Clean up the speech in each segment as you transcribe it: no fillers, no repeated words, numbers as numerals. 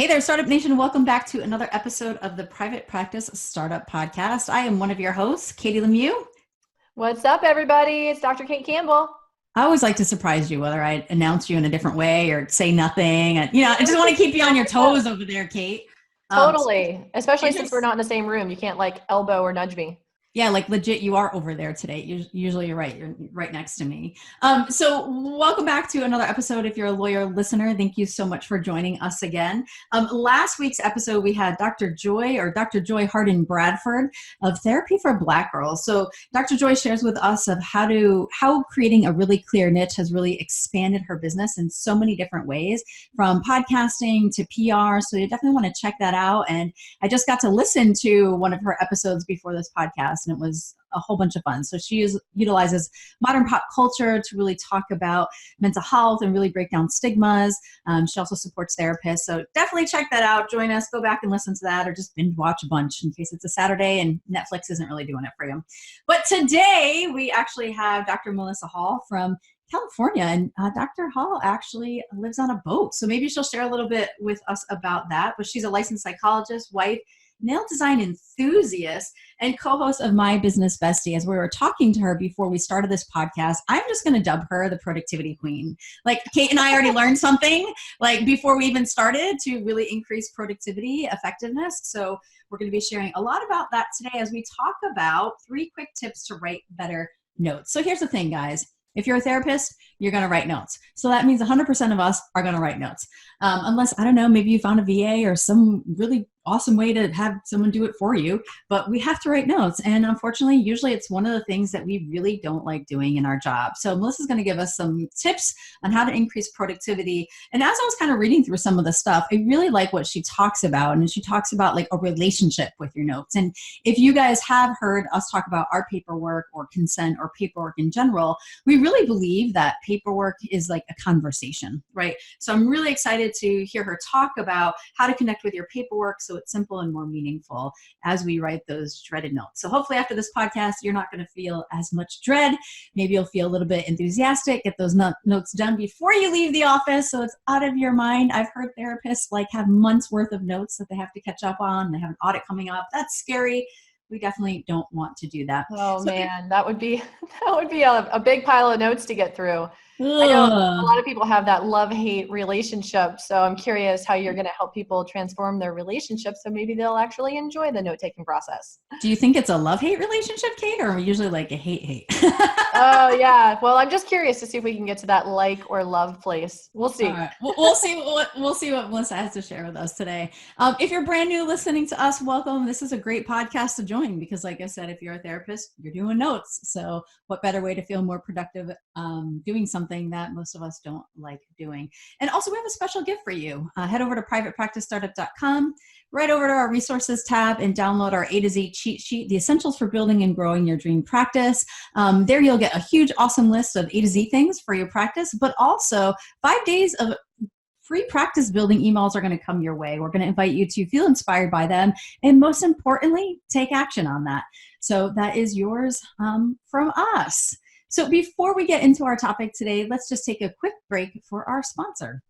Hey there, Startup Nation. Welcome back to another episode of the Private Practice Startup Podcast. I am one of your hosts, Katie Lemieux. What's up, everybody? It's Dr. Kate Campbell. I always like to surprise you, whether I announce you in a different way or say nothing. I just want to keep you on your toes over there, Kate. Totally. Especially since we're not in the same room. You can't elbow or nudge me. Yeah, legit, you are over there today. Usually you're right. You're right next to me. So welcome back to another episode. If you're a lawyer listener, thank you so much for joining us again. Last week's episode, we had Dr. Joy Hardin Bradford of Therapy for Black Girls. So Dr. Joy shares with us of how creating a really clear niche has really expanded her business in so many different ways, from podcasting to PR. So you definitely want to check that out. And I just got to listen to one of her episodes before this podcast, and it was a whole bunch of fun. So she utilizes modern pop culture to really talk about mental health and really break down stigmas. She also supports therapists. So definitely check that out. Join us, go back and listen to that, or just binge watch a bunch in case it's a Saturday and Netflix isn't really doing it for you. But today we actually have Dr. Maelisa Hall from California, and Dr. Hall actually lives on a boat. So maybe she'll share a little bit with us about that. But she's a licensed psychologist, wife, nail design enthusiast, and co-host of My Business Bestie. As we were talking to her before we started this podcast, I'm just going to dub her the productivity queen. Like, Kate and I already learned something before we even started to really increase productivity effectiveness. So we're going to be sharing a lot about that today as we talk about 3 quick tips to write better notes. So here's the thing, guys. If you're a therapist, you're going to write notes. So that means 100% of us are going to write notes. Unless, I don't know, maybe you found a VA or some really awesome way to have someone do it for you, but we have to write notes. And unfortunately, usually it's one of the things that we really don't like doing in our job. So Melissa's going to give us some tips on how to increase productivity. And as I was kind of reading through some of the stuff, I really like what she talks about. And she talks about a relationship with your notes. And if you guys have heard us talk about our paperwork or consent or paperwork in general, we really believe that paperwork is like a conversation, right? So I'm really excited to hear her talk about how to connect with your paperwork so it's simple and more meaningful as we write those dreaded notes. So hopefully after this podcast, you're not going to feel as much dread. Maybe you'll feel a little bit enthusiastic, get those notes done before you leave the office so it's out of your mind. I've heard therapists have months worth of notes that they have to catch up on. They have an audit coming up. That's scary. We definitely don't want to do that. Oh, man, that would be a big pile of notes to get through. I know a lot of people have that love-hate relationship, so I'm curious how you're going to help people transform their relationship so maybe they'll actually enjoy the note-taking process. Do you think it's a love-hate relationship, Kate, or usually a hate-hate? Oh, yeah. Well, I'm just curious to see if we can get to that like or love place. We'll see. All right. We'll see what Melissa has to share with us today. If you're brand new listening to us, welcome. This is a great podcast to join because, like I said, if you're a therapist, you're doing notes. So what better way to feel more productive doing something that most of us don't like doing. And also we have a special gift for you. Head over to privatepracticestartup.com, right over to our resources tab, and download our A to Z cheat sheet, the essentials for building and growing your dream practice. There you'll get a huge, awesome list of A to Z things for your practice, but also 5 days of free practice building emails are going to come your way. We're going to invite you to feel inspired by them, and most importantly, take action on that. So that is yours from us. So before we get into our topic today, let's just take a quick break for our sponsor.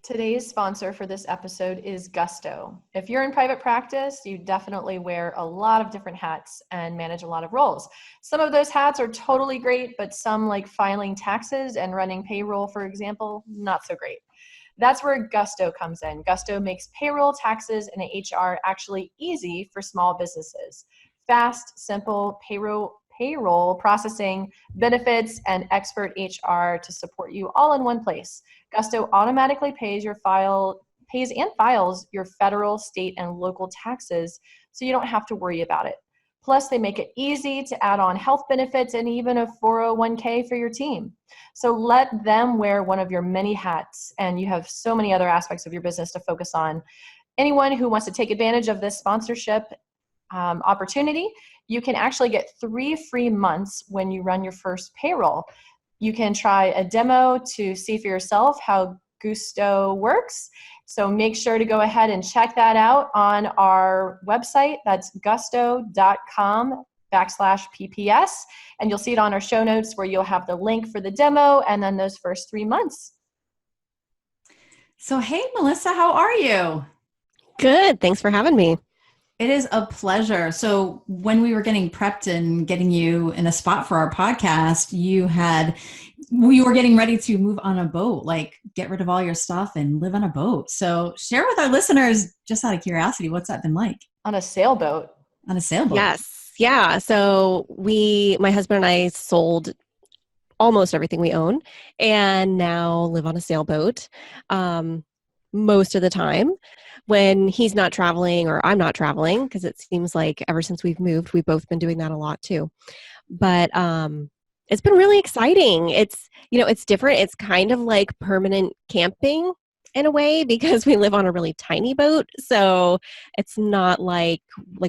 Today's sponsor for this episode is Gusto. If you're in private practice, you definitely wear a lot of different hats and manage a lot of roles. Some of those hats are totally great, but some, like filing taxes and running payroll, for example, not so great. That's where Gusto comes in. Gusto makes payroll, taxes, and HR actually easy for small businesses. Fast, simple payroll processing, benefits, and expert HR to support you all in one place. Gusto automatically pays and files your federal, state, and local taxes, so you don't have to worry about it. Plus, they make it easy to add on health benefits and even a 401k for your team. So let them wear one of your many hats, and you have so many other aspects of your business to focus on. Anyone who wants to take advantage of this sponsorship opportunity, you can actually get 3 free months when you run your first payroll. You can try a demo to see for yourself how Gusto works. So make sure to go ahead and check that out on our website. That's gusto.com/PPS. And you'll see it on our show notes where you'll have the link for the demo and then those first 3 months. So, hey, Melissa, how are you? Good. Thanks for having me. It is a pleasure. So, when we were getting prepped and getting you in a spot for our podcast, we were getting ready to move on a boat, like get rid of all your stuff and live on a boat. So, share with our listeners, just out of curiosity, what's that been like On a sailboat. on a sailboat? Yes. Yeah. So my husband and I sold almost everything we own and now live on a sailboat um, most of the time when he's not traveling or I'm not traveling, because it seems like ever since we've moved, we've both been doing that a lot too. But it's been really exciting. It's different. It's kind of like permanent camping in a way because we live on a really tiny boat. So it's not like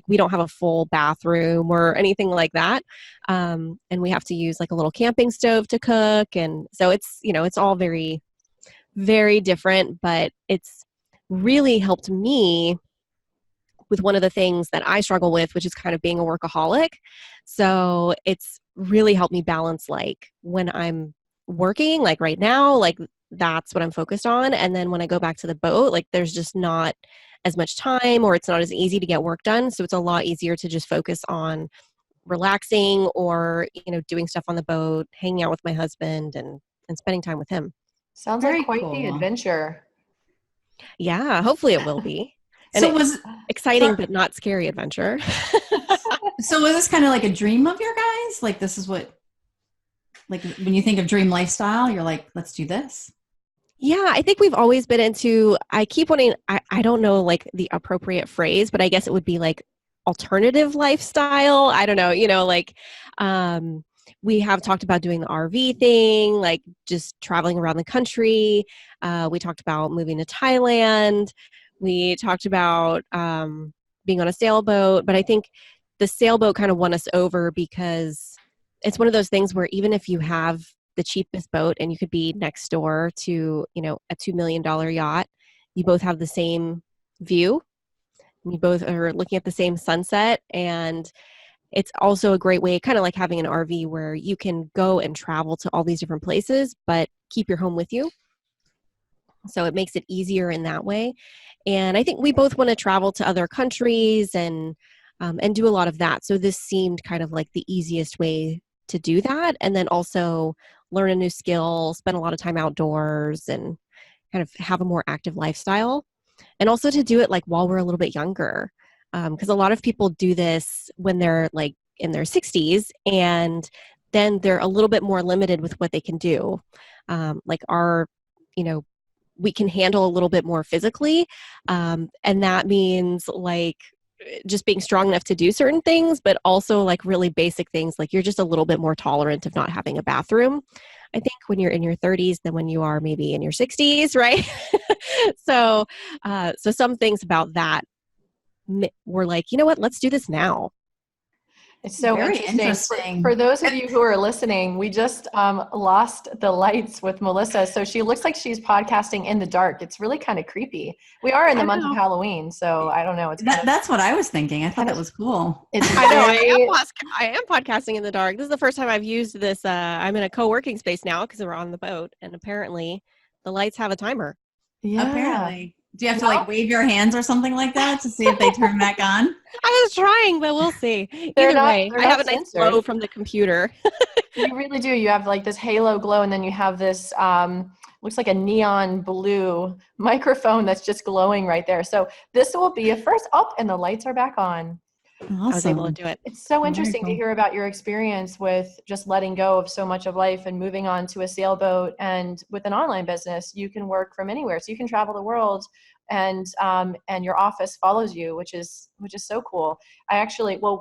we don't have a full bathroom or anything like that. And we have to use like a little camping stove to cook. And so it's all very, very different, but it's really helped me with one of the things that I struggle with, which is kind of being a workaholic. So it's really helped me balance like when I'm working, like right now, like that's what I'm focused on. And then when I go back to the boat, like there's just not as much time or it's not as easy to get work done. So it's a lot easier to just focus on relaxing or, doing stuff on the boat, hanging out with my husband and spending time with him. Sounds like Very quite the cool. adventure. Yeah, hopefully it will be. And So, it's was exciting, for, but not scary adventure. so was this kind of like a dream of your guys? Like, this is what, like, when you think of dream lifestyle, you're like, let's do this. Yeah, I think we've always been into, I keep wanting, I don't know like the appropriate phrase, but I guess it would be like alternative lifestyle. I don't know, um, we have talked about doing the RV thing, like just traveling around the country. We talked about moving to Thailand. We talked about being on a sailboat, but I think the sailboat kind of won us over because it's one of those things where even if you have the cheapest boat and you could be next door to, a $2 million yacht, you both have the same view. You both are looking at the same sunset. And it's also a great way, kind of like having an RV where you can go and travel to all these different places, but keep your home with you. So it makes it easier in that way. And I think we both want to travel to other countries and do a lot of that. So this seemed kind of like the easiest way to do that. And then also learn a new skill, spend a lot of time outdoors and kind of have a more active lifestyle. And also to do it like while we're a little bit younger. Because a lot of people do this when they're like in their 60s and then they're a little bit more limited with what they can do. Like you know, we can handle a little bit more physically. And that means like just being strong enough to do certain things, but also like really basic things. Like you're just a little bit more tolerant of not having a bathroom, I think, when you're in your 30s than when you are maybe in your 60s, right? So, so some things about that were like, you know what, let's do this now. It's so Very interesting. interesting. For those of you who are listening, we just lost the lights with Melissa. So she looks like she's podcasting in the dark. It's really kind of creepy. We are in the I month of know. Halloween, so I don't know. It's That's what I was thinking. I thought that was cool. it's I know. very, I am podcasting in the dark. This is the first time I've used this. I'm in a co-working space now because we're on the boat, and apparently the lights have a timer. yeah. Apparently. Do you have to like wave your hands or something like that to see if they turn back on? I was trying, but we'll see. They're Either not- way, they're I have a not nice censored. glow from the computer. You really do. You have like this halo glow, and then you have this looks like a neon blue microphone that's just glowing right there. So this will be a first. Oh, and the lights are back on. I was able to Awesome. do it. It's so Very interesting to cool. hear about your experience with just letting go of so much of life and moving on to a sailboat. And with an online business, you can work from anywhere, so you can travel the world, and your office follows you, which is so cool.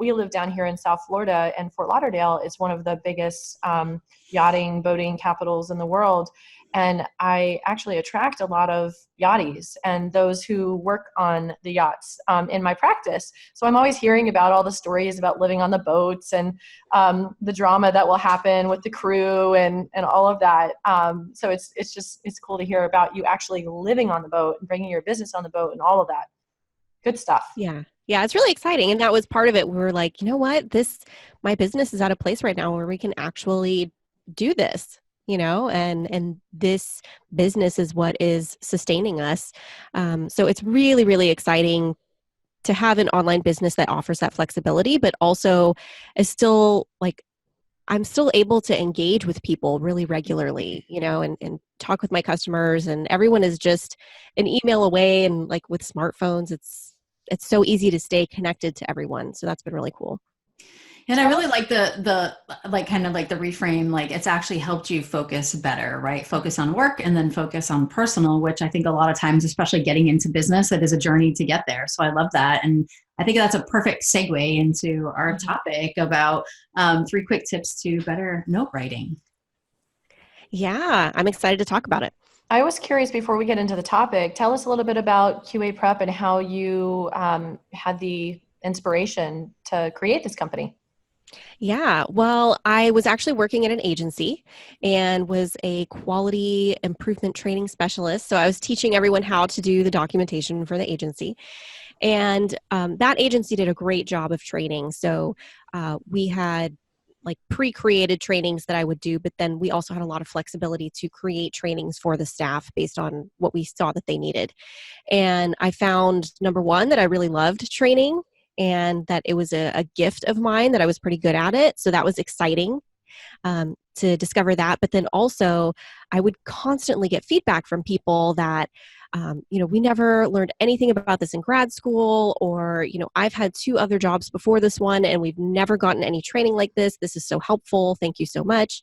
We live down here in South Florida, and Fort Lauderdale is one of the biggest yachting, boating capitals in the world. And I actually attract a lot of yachties and those who work on the yachts in my practice. So I'm always hearing about all the stories about living on the boats and the drama that will happen with the crew and all of that. So it's cool to hear about you actually living on the boat and bringing your business on the boat and all of that. Good stuff. Yeah. Yeah, it's really exciting. And that was part of it. We were like, you know what? My business is at a place right now where we can actually do this. and this business is what is sustaining us. So it's really, really exciting to have an online business that offers that flexibility, but also is still like, I'm still able to engage with people really regularly, and talk with my customers, and everyone is just an email away. And like with smartphones, it's so easy to stay connected to everyone. So that's been really cool. And I really like the like kind of like the reframe, like it's actually helped you focus better, right? Focus on work and then focus on personal, which I think a lot of times, especially getting into business, it is a journey to get there. So I love that. And I think that's a perfect segue into our topic about 3 quick tips to better note writing. Yeah, I'm excited to talk about it. I was curious before we get into the topic, tell us a little bit about QA Prep and how you had the inspiration to create this company. Yeah, well, I was actually working at an agency and was a quality improvement training specialist. So I was teaching everyone how to do the documentation for the agency. And that agency did a great job of training. So we had like pre-created trainings that I would do, but then we also had a lot of flexibility to create trainings for the staff based on what we saw that they needed. And I found, number one, that I really loved training and that it was a gift of mine, that I was pretty good at it. So that was exciting to discover that. But then also, I would constantly get feedback from people that, we never learned anything about this in grad school, or, I've had 2 other jobs before this one and we've never gotten any training like this. This is so helpful. Thank you so much.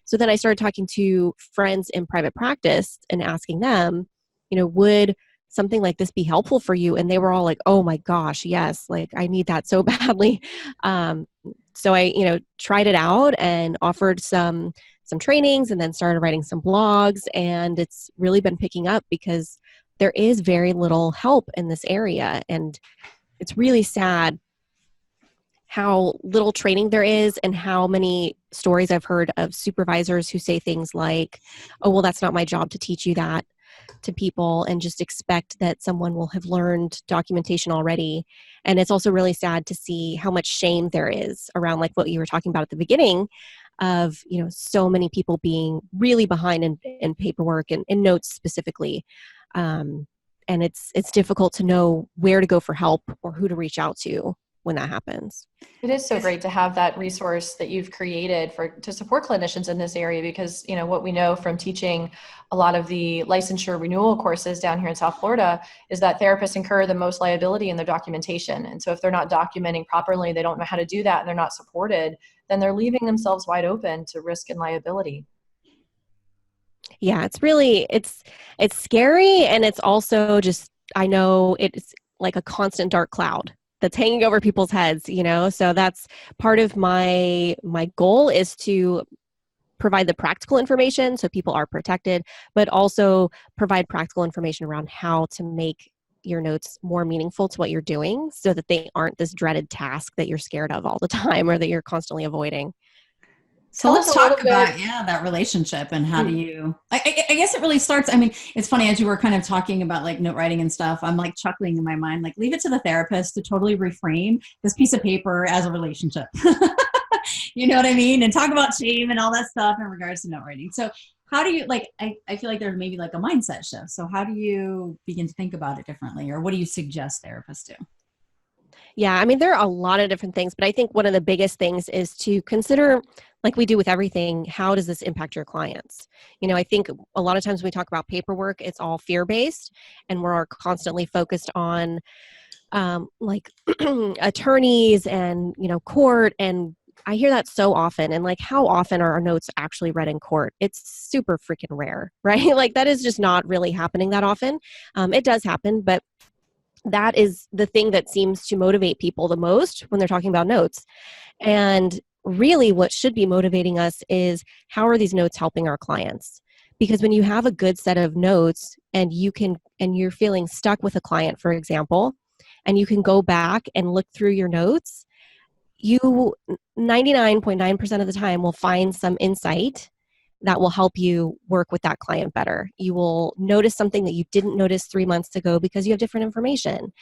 So then I started talking to friends in private practice and asking them, would something like this be helpful for you? And they were all like, oh my gosh, yes, like I need that so badly. So I, tried it out and offered some trainings and then started writing some blogs, and it's really been picking up because there is very little help in this area. And it's really sad how little training there is and how many stories I've heard of supervisors who say things like, oh, well, that's not my job to teach you that to people, and just expect that someone will have learned documentation already. And it's also really sad to see how much shame there is around, like what you were talking about at the beginning of, so many people being really behind in paperwork and in notes specifically. And it's difficult to know where to go for help or who to reach out to when that happens. It is so great to have that resource that you've created to support clinicians in this area, because what we know from teaching a lot of the licensure renewal courses down here in South Florida is that therapists incur the most liability in their documentation. And so if they're not documenting properly, they don't know how to do that, and they're not supported, then they're leaving themselves wide open to risk and liability. Yeah, it's scary, and it's also just, I know it's like a constant dark cloud that's hanging over people's heads, so that's part of my goal, is to provide the practical information so people are protected, but also provide practical information around how to make your notes more meaningful to what you're doing, so that they aren't this dreaded task that you're scared of all the time or that you're constantly avoiding. So let's talk about, that relationship and how do you, I guess it really starts, I mean, it's funny, as you were kind of talking about like note writing and stuff, I'm like chuckling in my mind, like leave it to the therapist to totally reframe this piece of paper as a relationship. You know what I mean? And talk about shame and all that stuff in regards to note writing. So how do you, like, I feel like there's maybe like a mindset shift. So how do you begin to think about it differently, or what do you suggest therapists do? Yeah, I mean, there are a lot of different things, but I think one of the biggest things is to consider, like we do with everything, how does this impact your clients? I think a lot of times when we talk about paperwork, it's all fear-based, and we're constantly focused on like attorneys and, court. And I hear that so often. And like, how often are our notes actually read in court? It's super freaking rare, right? Like that is just not really happening that often. It does happen, but that is the thing that seems to motivate people the most when they're talking about notes. And really what should be motivating us is, how are these notes helping our clients? Because when you have a good set of notes and you're feeling stuck with a client, for example, and you can go back and look through your notes, you 99.9% of the time will find some insight that will help you work with that client better. You will notice something that you didn't notice 3 months ago because you have different information.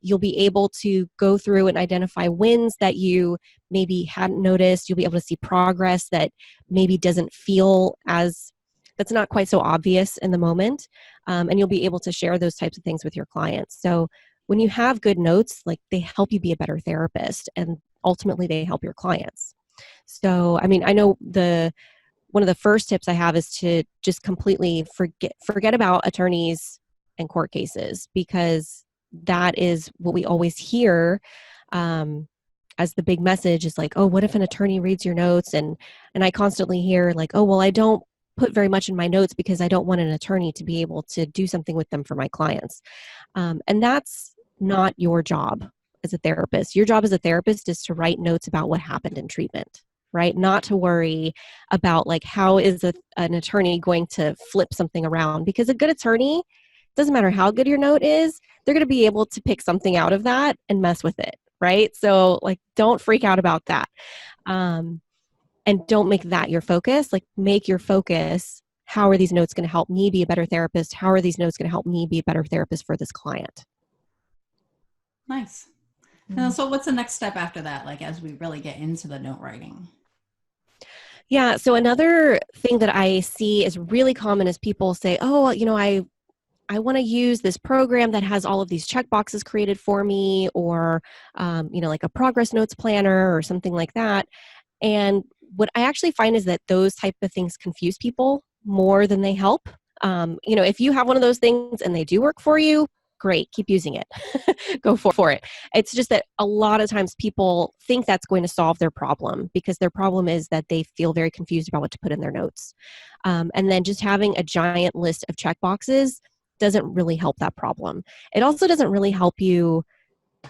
You'll be able to go through and identify wins that you maybe hadn't noticed. You'll be able to see progress that maybe doesn't feel as, that's not quite so obvious in the moment. And you'll be able to share those types of things with your clients. So when you have good notes, like, they help you be a better therapist, and ultimately they help your clients. So, I mean, I know one of the first tips I have is to just completely forget about attorneys and court cases, because that is what we always hear as the big message is like, oh, what if an attorney reads your notes? And I constantly hear like, oh, well, I don't put very much in my notes because I don't want an attorney to be able to do something with them for my clients. And that's not your job as a therapist. Your job as a therapist is to write notes about what happened in treatment, right? Not to worry about like, how is an attorney going to flip something around? Because a good attorney, doesn't matter how good your note is, they're going to be able to pick something out of that and mess with it, right? So like, don't freak out about that. And don't make that your focus. Like, make your focus, how are these notes going to help me be a better therapist? How are these notes going to help me be a better therapist for this client? Nice. So what's the next step after that, like, as we really get into the note writing? Yeah. So another thing that I see is really common is people say, oh, well, I want to use this program that has all of these check boxes created for me, or, like a progress notes planner or something like that. And what I actually find is that those type of things confuse people more than they help. If you have one of those things and they do work for you, great, keep using it. Go for it. It's just that a lot of times people think that's going to solve their problem, because their problem is that they feel very confused about what to put in their notes. And then just having a giant list of check boxes doesn't really help that problem. It also doesn't really help you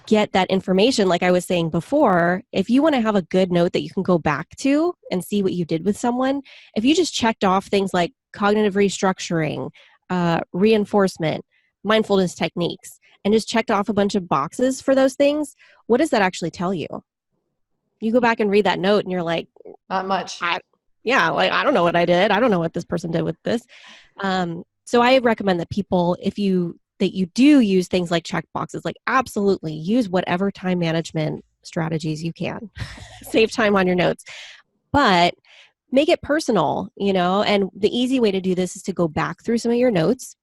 get that information. Like I was saying before, if you want to have a good note that you can go back to and see what you did with someone, if you just checked off things like cognitive restructuring, reinforcement, mindfulness techniques, and just checked off a bunch of boxes for those things, what does that actually tell you? You go back and read that note and you're like, not much. I don't know what I did. I don't know what this person did with this. So I recommend that people, that you do use things like check boxes, like absolutely use whatever time management strategies you can. Save time on your notes, but make it personal, and the easy way to do this is to go back through some of your notes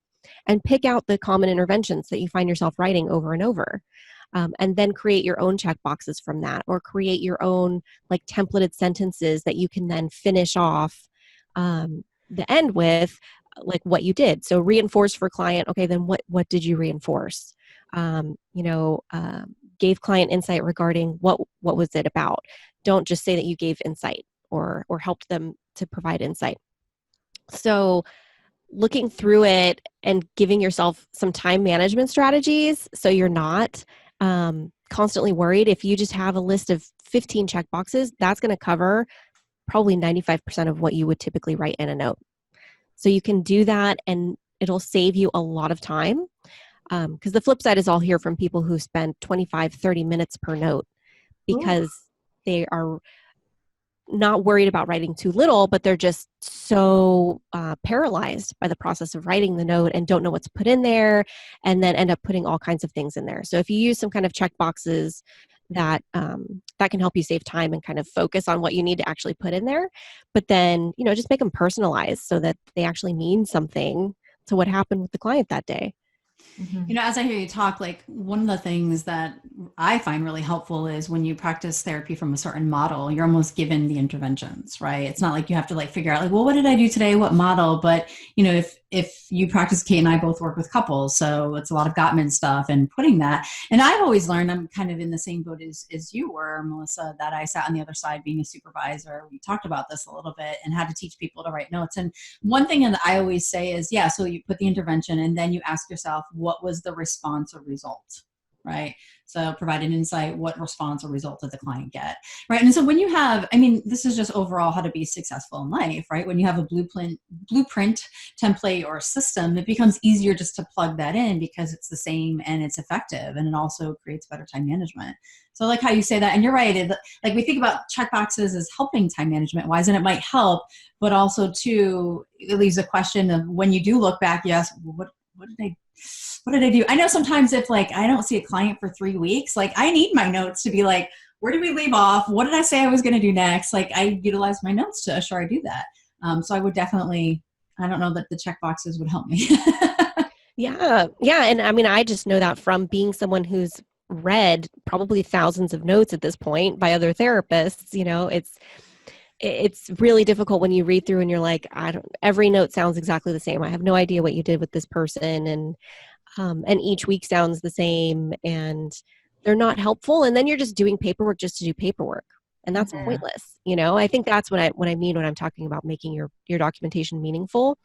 and pick out the common interventions that you find yourself writing over and over. And then create your own check boxes from that, or create your own like templated sentences that you can then finish off the end with, like what you did. So reinforce for client. Okay, then what did you reinforce? Gave client insight regarding what was it about? Don't just say that you gave insight or helped them to provide insight. So looking through it and giving yourself some time management strategies so you're not constantly worried. If you just have a list of 15 check boxes, that's going to cover probably 95% of what you would typically write in a note. So you can do that and it'll save you a lot of time. Because the flip side is I'll hear from people who spend 25, 30 minutes per note because they are not worried about writing too little, but they're just so paralyzed by the process of writing the note and don't know what to put in there, and then end up putting all kinds of things in there. So if you use some kind of check boxes that can help you save time and kind of focus on what you need to actually put in there, but then just make them personalized so that they actually mean something to what happened with the client that day. Mm-hmm. As I hear you talk, like one of the things that I find really helpful is when you practice therapy from a certain model, you're almost given the interventions, right? It's not like you have to like figure out like, well, what did I do today? What model? But if you practice, Kate and I both work with couples, so it's a lot of Gottman stuff and putting that. And I've always learned, I'm kind of in the same boat as you were, Maelisa, that I sat on the other side being a supervisor. We talked about this a little bit and had to teach people to write notes. And one thing that I always say is, so you put the intervention and then you ask yourself, what was the response or result? right? So provide an insight, what response or result did the client get, right? And so when you have, I mean, this is just overall how to be successful in life, right? When you have a blueprint template or system, it becomes easier just to plug that in because it's the same and it's effective, and it also creates better time management. So I like how you say that, and you're right. Like we think about checkboxes as helping time management wise, and it might help, but also too, it leaves a question of when you do look back, yes, what did I do? I know sometimes if like I don't see a client for 3 weeks, like I need my notes to be like, where did we leave off? What did I say I was going to do next? Like I utilize my notes to assure I do that. So I would definitely, I don't know that the check boxes would help me. Yeah. Yeah. And I mean, I just know that from being someone who's read probably thousands of notes at this point by other therapists. It's really difficult when you read through and you're like, every note sounds exactly the same. I have no idea what you did with this person. And each week sounds the same, and they're not helpful. And then you're just doing paperwork just to do paperwork. And that's Yeah. pointless. I think that's what I mean when I'm talking about making your documentation meaningful.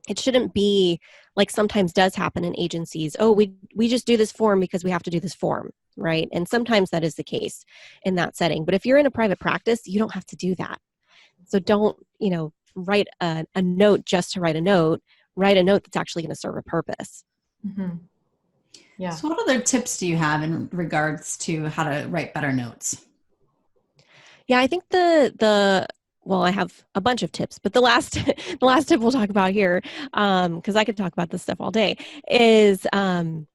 It shouldn't be like sometimes does happen in agencies. Oh, we just do this form because we have to do this form, right? And sometimes that is the case in that setting. But if you're in a private practice, you don't have to do that. So don't, write a note just to write a note. Write a note that's actually going to serve a purpose. Mm-hmm. Yeah. So what other tips do you have in regards to how to write better notes? Yeah, I think well, I have a bunch of tips, but the last the last tip we'll talk about here, because I could talk about this stuff all day, is to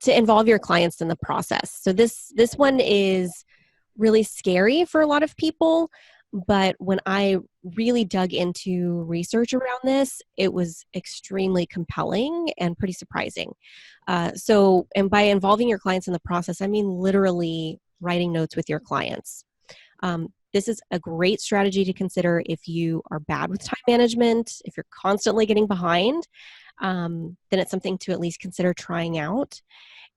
involve your clients in the process. So this one is really scary for a lot of people, but when I really dug into research around this, it was extremely compelling and pretty surprising. And by involving your clients in the process, I mean literally writing notes with your clients. This is a great strategy to consider if you are bad with time management, if you're constantly getting behind, then it's something to at least consider trying out.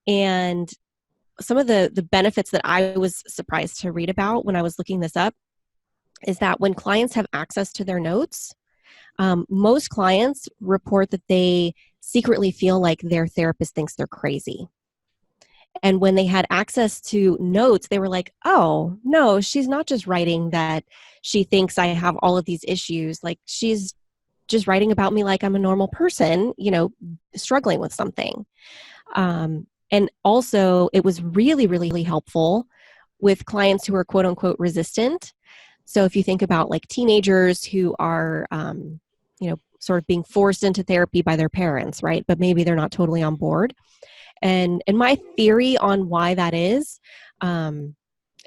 And some of the benefits that I was surprised to read about when I was looking this up is that when clients have access to their notes, most clients report that they secretly feel like their therapist thinks they're crazy. And when they had access to notes, they were like, oh, no, she's not just writing that she thinks I have all of these issues. Like she's just writing about me like I'm a normal person, struggling with something. And also it was really, really helpful with clients who are quote unquote resistant. So if you think about like teenagers who are, sort of being forced into therapy by their parents, right? But maybe they're not totally on board. And my theory on why that is that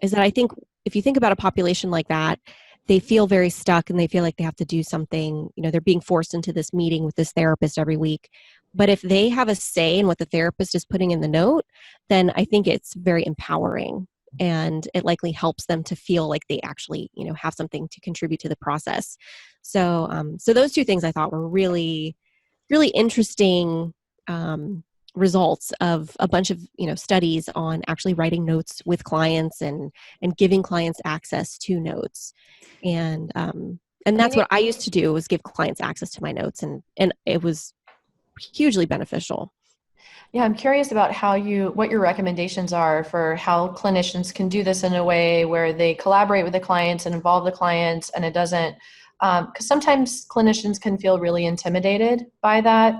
I think if you think about a population like that, they feel very stuck and they feel like they have to do something, they're being forced into this meeting with this therapist every week. But if they have a say in what the therapist is putting in the note, then I think it's very empowering. And it likely helps them to feel like they actually, have something to contribute to the process. So those two things I thought were really, really interesting results of a bunch of studies on actually writing notes with clients and giving clients access to notes. And that's what I used to do, was give clients access to my notes, and it was hugely beneficial. Yeah, I'm curious about what your recommendations are for how clinicians can do this in a way where they collaborate with the clients and involve the clients, and it doesn't, because sometimes clinicians can feel really intimidated by that,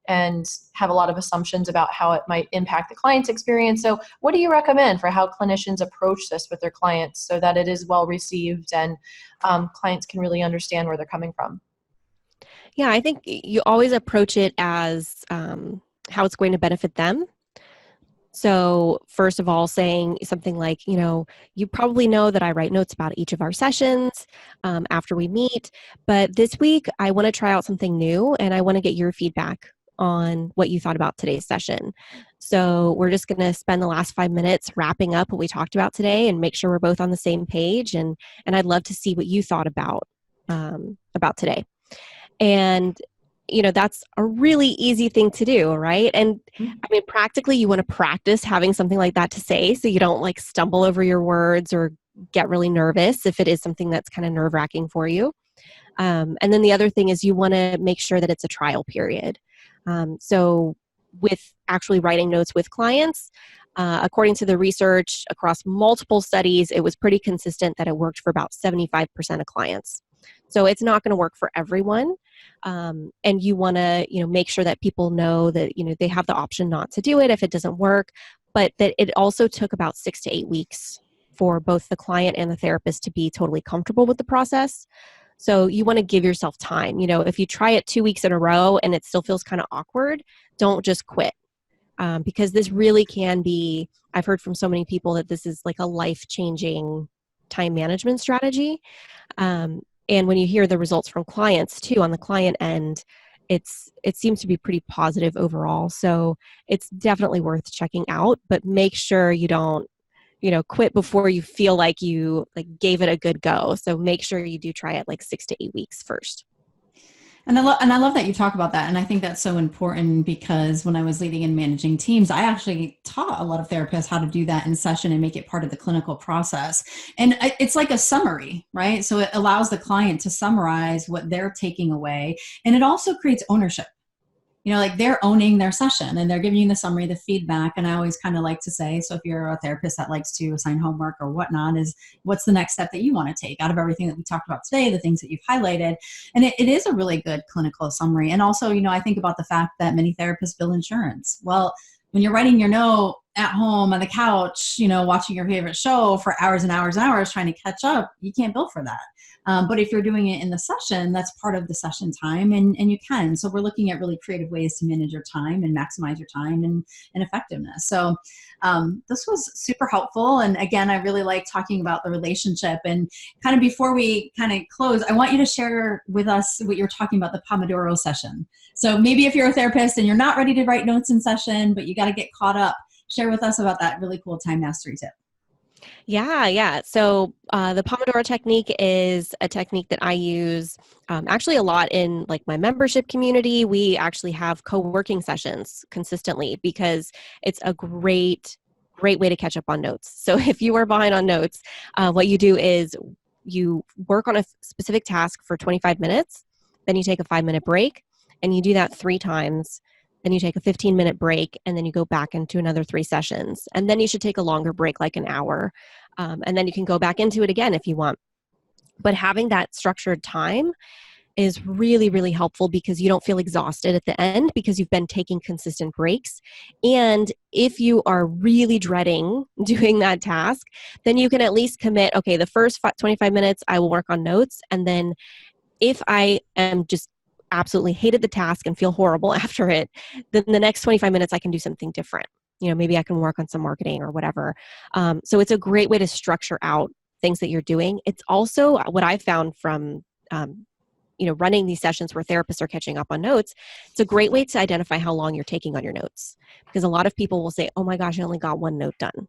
and have a lot of assumptions about how it might impact the client's experience. So what do you recommend for how clinicians approach this with their clients so that it is well received and clients can really understand where they're coming from? Yeah, I think you always approach it as how it's going to benefit them. So first of all, saying something like, you probably know that I write notes about each of our sessions after we meet, but this week I want to try out something new and I want to get your feedback on what you thought about today's session. So we're just going to spend the last 5 minutes wrapping up what we talked about today and make sure we're both on the same page. And I'd love to see what you thought about today. And that's a really easy thing to do, right? And I mean, practically, you want to practice having something like that to say so you don't like stumble over your words or get really nervous if it is something that's kind of nerve-wracking for you. And then the other thing is you want to make sure that it's a trial period. So with actually writing notes with clients. According to the research across multiple studies, it was pretty consistent that it worked for about 75% of clients. So it's not going to work for everyone. And you want to, make sure that people know that, they have the option not to do it if it doesn't work, but that it also took about 6 to 8 weeks for both the client and the therapist to be totally comfortable with the process. So you want to give yourself time. If you try it 2 weeks in a row and it still feels kind of awkward, don't just quit. Because this really can be, I've heard from so many people that this is like a life-changing time management strategy. And when you hear the results from clients too, on the client end, it seems to be pretty positive overall. So it's definitely worth checking out, but make sure you don't, quit before you feel like you gave it a good go. So make sure you do try it 6 to 8 weeks first. And I love that you talk about that. And I think that's so important because when I was leading and managing teams, I actually taught a lot of therapists how to do that in session and make it part of the clinical process. And it's like a summary, right? So it allows the client to summarize what they're taking away. And it also creates ownership. They're owning their session and they're giving you the summary, the feedback. And I always kind of like to say, so if you're a therapist that likes to assign homework or whatnot, is what's the next step that you want to take out of everything that we talked about today, the things that you've highlighted. And it is a really good clinical summary. And also, I think about the fact that many therapists bill insurance. Well, when you're writing your note at home on the couch, watching your favorite show for hours and hours and hours trying to catch up, you can't bill for that. But if you're doing it in the session, that's part of the session time and you can. So we're looking at really creative ways to manage your time and maximize your time and effectiveness. So this was super helpful. And again, I really like talking about the relationship. And kind of before we kind of close, I want you to share with us what you're talking about, the Pomodoro session. So maybe if you're a therapist and you're not ready to write notes in session, but you got to get caught up, share with us about that really cool time mastery tip. Yeah. So the Pomodoro technique is a technique that I use actually a lot in my membership community. We actually have co-working sessions consistently because it's a great way to catch up on notes. So if you are behind on notes, what you do is you work on a specific task for 25 minutes, then you take a 5-minute break, and you do that 3 times. Then you take a 15-minute break, and then you go back into another 3 sessions. And then you should take a longer break, like an hour. And then you can go back into it again if you want. But having that structured time is really, really helpful because you don't feel exhausted at the end because you've been taking consistent breaks. And if you are really dreading doing that task, then you can at least commit, okay, the first 25 minutes I will work on notes. And then if I am just absolutely hated the task and feel horrible after it, then the next 25 minutes I can do something different. Maybe I can work on some marketing or whatever. So it's a great way to structure out things that you're doing. It's also what I found from, running these sessions where therapists are catching up on notes. It's a great way to identify how long you're taking on your notes because a lot of people will say, oh my gosh, I only got 1 note done.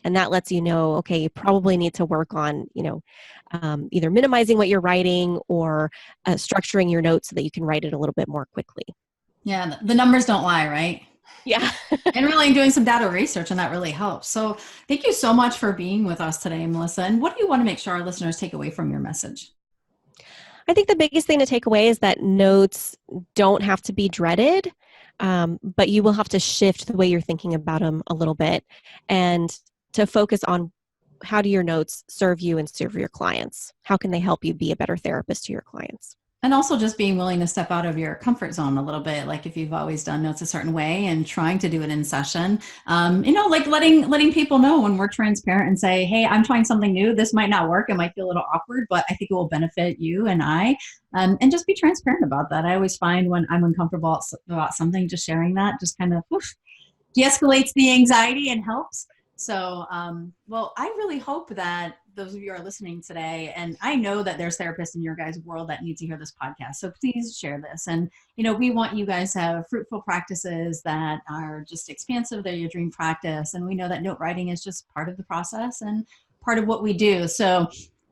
And that lets you know, okay, you probably need to work on, either minimizing what you're writing or structuring your notes so that you can write it a little bit more quickly. Yeah, the numbers don't lie, right? Yeah. And really doing some data research, and that really helps. So thank you so much for being with us today, Maelisa. And what do you want to make sure our listeners take away from your message? I think the biggest thing to take away is that notes don't have to be dreaded, but you will have to shift the way you're thinking about them a little bit and to focus on how do your notes serve you and serve your clients? How can they help you be a better therapist to your clients? And also just being willing to step out of your comfort zone a little bit. Like if you've always done notes a certain way and trying to do it in session, letting people know when we're transparent and say, hey, I'm trying something new. This might not work. It might feel a little awkward, but I think it will benefit you and I. And just be transparent about that. I always find when I'm uncomfortable about something, just sharing that just kind of de-escalates the anxiety and helps. So, I really hope that those of you are listening today, and I know that there's therapists in your guys' world that need to hear this podcast. So please share this. And, we want you guys to have fruitful practices that are just expansive. They're your dream practice. And we know that note writing is just part of the process and part of what we do. So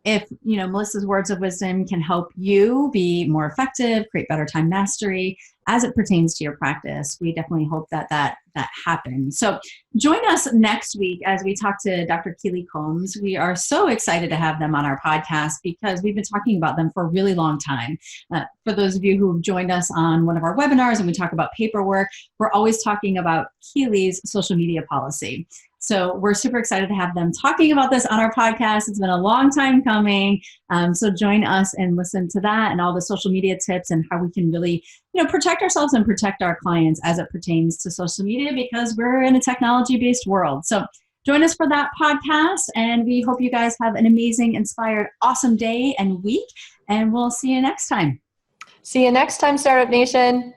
if, Melissa's words of wisdom can help you be more effective, create better time mastery as it pertains to your practice, we definitely hope that happens. So join us next week as we talk to Dr. Keely Combs. We are so excited to have them on our podcast because we've been talking about them for a really long time. For those of you who have joined us on one of our webinars and we talk about paperwork, we're always talking about Keely's social media policy. So we're super excited to have them talking about this on our podcast. It's been a long time coming. So join us and listen to that and all the social media tips and how we can really, protect ourselves and protect our clients as it pertains to social media, because we're in a technology-based world. So join us for that podcast, and we hope you guys have an amazing, inspired, awesome day and week, and we'll see you next time. See you next time, Startup Nation.